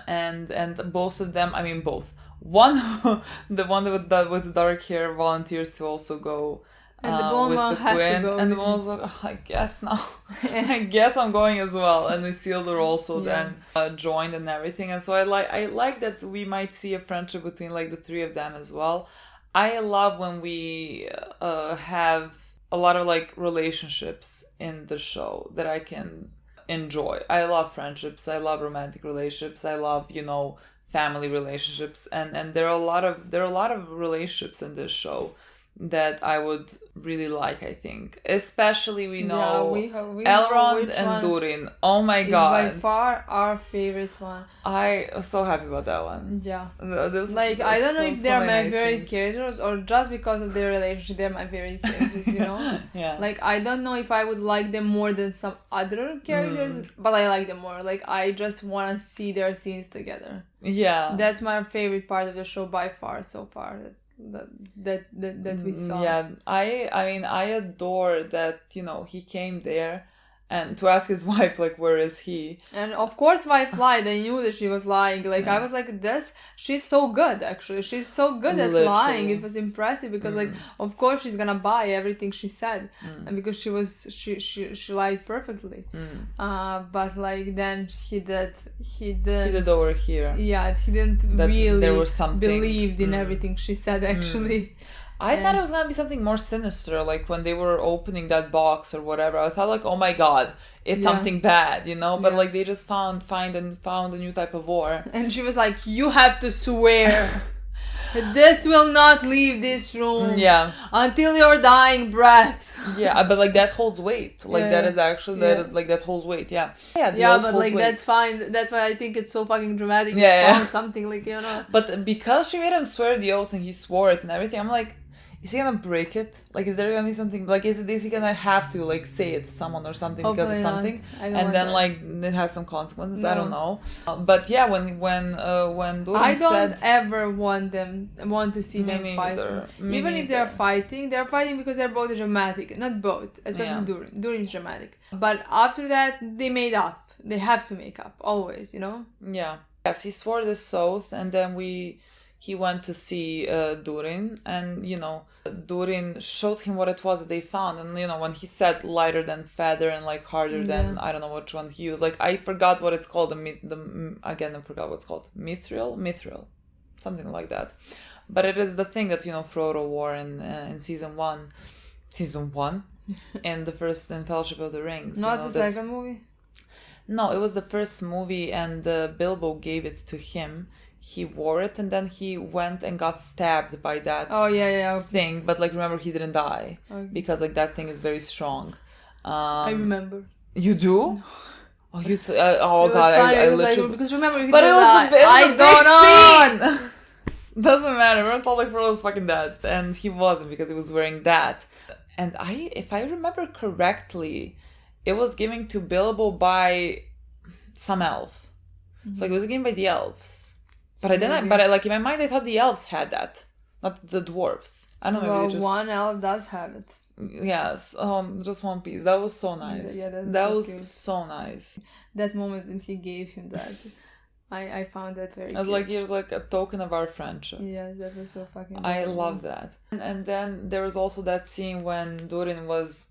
And both of them, I mean both. The one with the dark hair volunteers to also go. And the blonde one had to go. And the one was like, oh, I guess now. I guess I'm going as well. And Isildur also then joined and everything. And so I like that we might see a friendship between like the three of them as well. I love when we have a lot of like relationships in the show that I can enjoy. I love friendships. I love romantic relationships. I love, you know, family relationships. And there are a lot of relationships in this show that I would really like, I think. Especially we know we Elrond know and Durin. Oh my is god. by far our favorite one. I was so happy about that one. Yeah. Like, I don't know if they're my nice favorite scenes. characters or just because of their relationship they're my favorite characters, you know? Yeah. Like, I don't know if I would like them more than some other characters, but I like them more. Like, I just want to see their scenes together. Yeah. That's my favorite part of the show by far so far that we saw. Yeah, I mean, I adore that, you know, he came there and to ask his wife, like, where is he? And of course, wife lied. I knew that she was lying. Like, I was like, she's so good, actually. She's so good at lying. It was impressive because, like, of course, she's gonna buy everything she said. And because she lied perfectly. But, like, then he did over here. Yeah, he didn't That really there was something. believed in everything she said, actually. I thought it was gonna be something more sinister, like when they were opening that box or whatever. I thought like, oh my god, it's something bad, you know. But like they just found a new type of war. And she was like, "You have to swear that this will not leave this room, until your dying breath." Yeah, but like that holds weight. Like that is actually that holds weight. Yeah, but like that's fine. That's why I think it's so fucking dramatic. Found something like, you know. But because she made him swear the oath and he swore it and everything, I'm like, is he gonna break it? Like, is there gonna be something? Like, is he gonna have to like say it to someone or something because of something, and then like it has some consequences? No. I don't know. But yeah, when Durin I don't ever want to see them fight. Even if they're fighting because they're both dramatic. Not both, especially Durin. Durin is dramatic. But after that, they made up. They have to make up always, you know. Yeah. Yes, he swore this oath, and then he went to see Durin, and you know, Durin showed him what it was that they found, and you know, when he said lighter than feather and like harder than, I don't know which one he used, like I forgot what it's called, I forgot what it's called, mithril, something like that. But it is the thing that, you know, Frodo wore in season one, in the first in Fellowship of the Rings. Not you know, the second movie. No, it was the first movie, and Bilbo gave it to him. He wore it, and then he went and got stabbed by that thing. But like, remember, he didn't die because like that thing is very strong. I remember. You do? Oh, you! Oh god! I literally. Like, because remember, he but didn't it was die. I don't know. Doesn't matter. Everyone thought like Frodo was fucking dead, and he wasn't because he was wearing that. And if I remember correctly, it was given to Bilbo by some elf. So like, it was given by the elves. But I didn't. But like in my mind, I thought the elves had that, not the dwarves. I don't know. Well, one elf does have it. Yes. Just one piece. That was so nice. Yeah, that was so nice. That moment when he gave him that, I found that very. I was like, here's like a token of our friendship. Yes, that was so fucking. I love that. And then there was also that scene when Durin was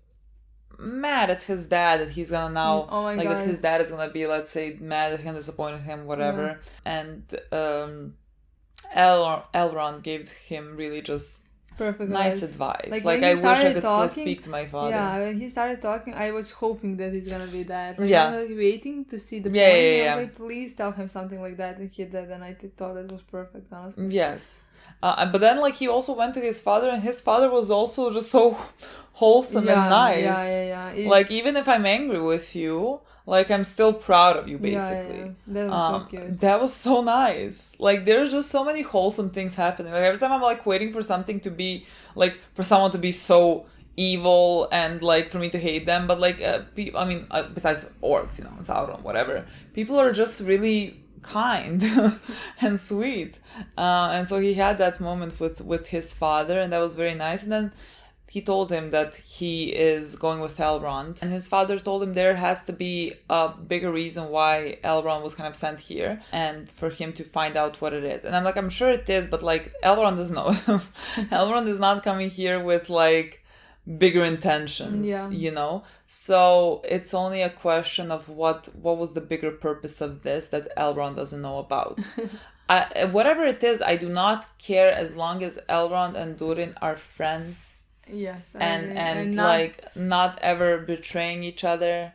mad at his dad that he's gonna now that his dad is gonna be, let's say, mad at him, disappointed him, whatever. And Elrond gave him really just perfect nice advice. Like I wish I could still speak to my father. Yeah, when he started talking, I was hoping that he's gonna be that. Like, yeah. I was like waiting to see the point. I was like, please tell him something like that, and he did, and I thought that was perfect, honestly. Yes. But then, like, he also went to his father, and his father was also just so wholesome and nice. Yeah. Like, even if I'm angry with you, like, I'm still proud of you, basically. Yeah. That was so cute. That was so nice. Like, there's just so many wholesome things happening. Like, every time I'm, like, waiting for something to be, like, for someone to be so evil and, like, for me to hate them. But, like, besides orcs, you know, Sauron, whatever. People are just really kind and sweet, and so he had that moment with his father, and that was very nice. And then he told him that he is going with Elrond, and his father told him there has to be a bigger reason why Elrond was kind of sent here, and for him to find out what it is. And I'm like, I'm sure it is, but like, Elrond doesn't know. Elrond is not coming here with like bigger intentions, you know. So it's only a question of what was the bigger purpose of this that Elrond doesn't know about. Whatever it is, I do not care as long as Elrond and Durin are friends. Yes, and like not ever betraying each other.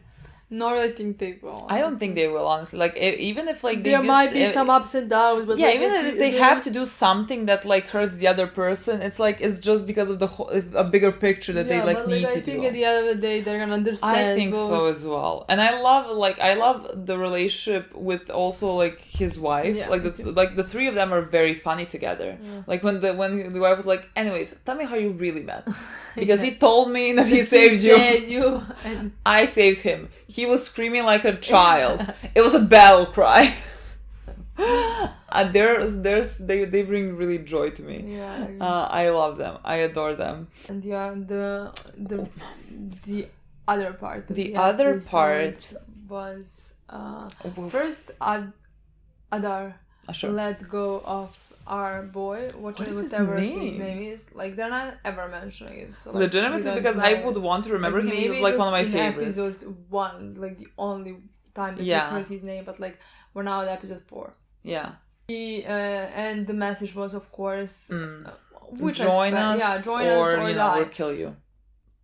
Nor I think they will. I don't think they will, honestly. Like, even if like there might be some ups and downs, but yeah, like, even if they have to do something that like hurts the other person, it's like it's just because of the whole, a bigger picture that they like need to do. I think at the end of the day they're gonna understand. I think so as well, and I love the relationship with also like his wife. Yeah, like the three of them are very funny together. Yeah. Like when the wife was like, anyways, tell me how you really met, because he told me that he saved you. And I saved him. He was screaming like a child. It was a battle cry. And they bring really joy to me. Yeah, I love them. I adore them. And yeah, the other part. The other part was first Adar let go of our boy, whatever his name is. Like they're not ever mentioning it. So, like, legitimately, because I would want to remember him. He's like one of my favorites. Episode 1, like the only time that we heard his name, but like we're now at episode 4. Yeah. And the message was, of course, which join us, or die. Or kill you.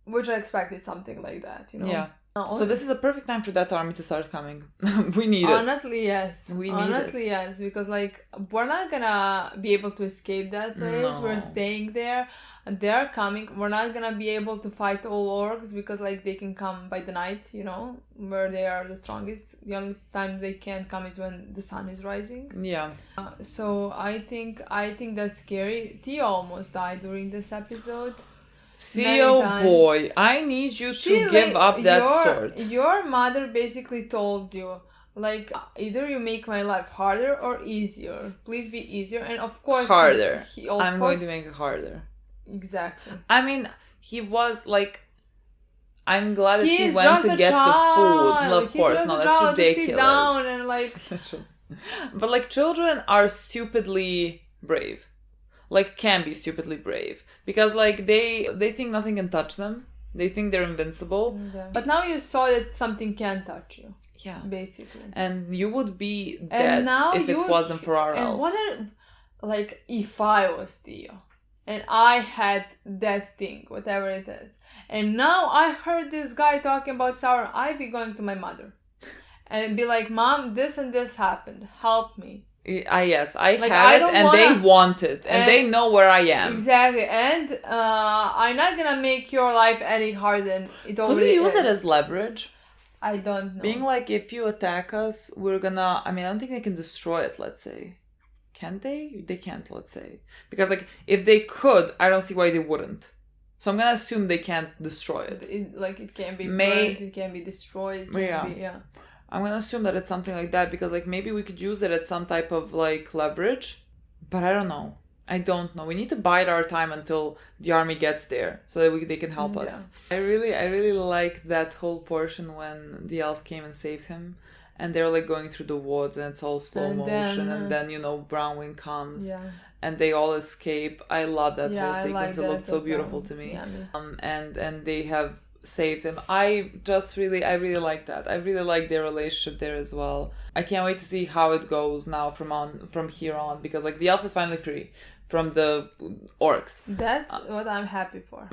Which I expected something like that, you know. Yeah. So this is a perfect time for that army to start coming. We need it. Honestly, yes. We need Honestly, yes, because like we're not gonna be able to escape that place. No. We're staying there. And they're coming. We're not gonna be able to fight all orcs because like they can come by the night, you know, where they are the strongest. The only time they can't come is when the sun is rising. Yeah. So I think that's scary. Theo almost died during this episode. Theo, boy, I need you to give up that sword. Your mother basically told you, like, either you make my life harder or easier. Please be easier. And of course... Harder. I'm going to make it harder. Exactly. I mean, he was like... I'm glad that he went to get the food. No, of course, no, that's ridiculous. To sit down and like... But like, children are stupidly brave. Like, can be stupidly brave. Because like, they think nothing can touch them. They think they're invincible. Yeah. But now you saw that something can touch you. Yeah. Basically. And you would be dead if it wasn't for our elf. Like, if I was Theo and I had that thing, whatever it is, and now I heard this guy talking about Sauron, I'd be going to my mother and be like, Mom, this and this happened. Help me. Yes, I have it, and they want it, and they know where I am. Exactly, and I'm not gonna make your life any harder than it already is. Could we use it as leverage? I don't know. Being like, if you attack us, we're gonna... I mean, I don't think they can destroy it, let's say. Can they? They can't, let's say. Because, like, if they could, I don't see why they wouldn't. So I'm gonna assume they can't destroy it. It can be burned, it can be destroyed, I'm gonna assume that it's something like that, because like maybe we could use it as some type of like leverage, but I don't know. We need to bide our time until the army gets there so that they can help us. I really like that whole portion when the elf came and saved him, and they're like going through the woods and it's all slow motion, and then you know Brownwing comes and they all escape. I love that whole sequence. It looked so beautiful to me. And they have saved him. I really like that. I really like their relationship there as well. I can't wait to see how it goes now from here on, because like the elf is finally free from the orcs. That's what I'm happy for.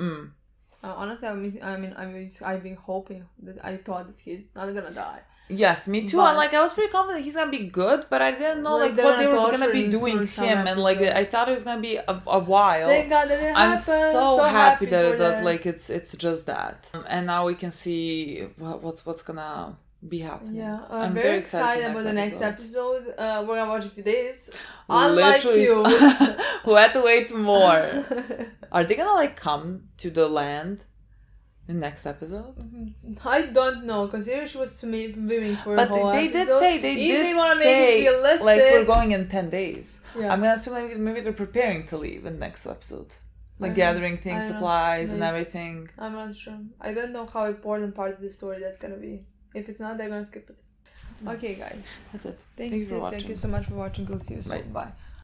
Honestly, I've been hoping that I thought that he's not gonna die. Yes, me too. And like I was pretty confident he's gonna be good, but I didn't know like what they were gonna be doing him, and like I thought it was gonna be a while. Thank God that it happened. I'm so happy that like it's just that, and now we can see what's gonna be happening. Yeah, I'm very excited about the next episode. We're gonna watch a few days. Unlike you, who had to wait more. Are they gonna like come to the land? The next episode? I don't know, because here she was swimming for but the whole they episode. did say Make it realistic, like we're going in 10 days. Yeah. I'm gonna assume maybe they're preparing to leave in the next episode, like gathering things, supplies, and everything. I'm not sure. I don't know how important part of the story that's gonna be. If it's not, they're gonna skip it. Okay, guys, that's it. Thank you for watching. Thank you so much for watching. We'll see you soon. Bye.